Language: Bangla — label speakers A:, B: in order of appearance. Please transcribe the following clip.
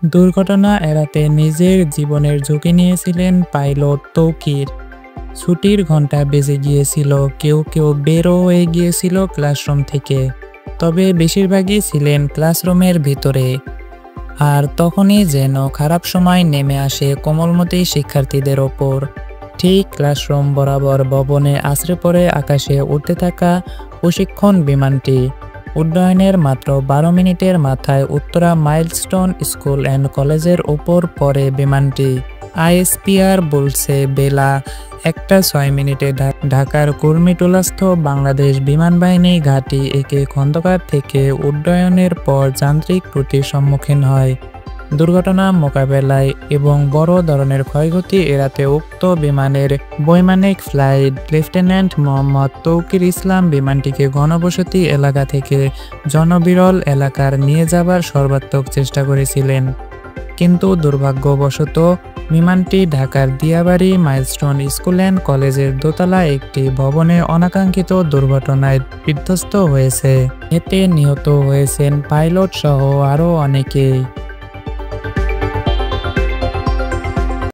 A: দুর্ঘটনা এড়াতে নিজের জীবনের ঝুঁকি নিয়েছিলেন পাইলট তৌকির। ছুটির ঘন্টা বেজে গিয়েছিল, কেউ কেউ বেরও হয়ে গিয়েছিল ক্লাসরুম থেকে, তবে বেশিরভাগই ছিলেন ক্লাসরুমের ভিতরে। আর তখনই যেন খারাপ সময় নেমে আসে কোমলমতি শিক্ষার্থীদের ওপর। ঠিক ক্লাসরুম বরাবর ভবনে আছড়ে পড়ে আকাশে উড়তে থাকা প্রশিক্ষণ বিমানটি। উড্ডয়নের মাত্র 12 মিনিটের মাথায় উত্তরা মাইলস্টোন স্কুল অ্যান্ড কলেজের ওপর পড়ে বিমানটি। আইএসপিআর বলছে বেলা 1টা 6 মিনিটে ঢাকার কুর্মিটোলাস্থ বাংলাদেশ বিমান বাহিনী ঘাঁটি একে খন্দকার থেকে উড্ডয়নের পর যান্ত্রিক ত্রুটির সম্মুখীন হয়। দুর্ঘটনা মোকাবেলায় এবং বড় ধরনের ক্ষয়ক্ষতি এড়াতে উক্ত বিমানের বৈমানিক ফ্লাইট লেফটেন্যান্ট মোহাম্মদ তৌকির ইসলাম বিমানটিকে ঘনবসতি এলাকা থেকে জনবিরল এলাকার নিয়ে যাবার সর্বাত্মক চেষ্টা করেছিলেন। কিন্তু দুর্ভাগ্যবশত বিমানটি ঢাকার দিয়াবাড়ি মাইলস্টোন স্কুল অ্যান্ড কলেজের দোতলা একটি ভবনে অনাকাঙ্ক্ষিত দুর্ঘটনায় বিধ্বস্ত হয়েছে। এতে নিহত হয়েছেন পাইলট সহ আরও অনেকে।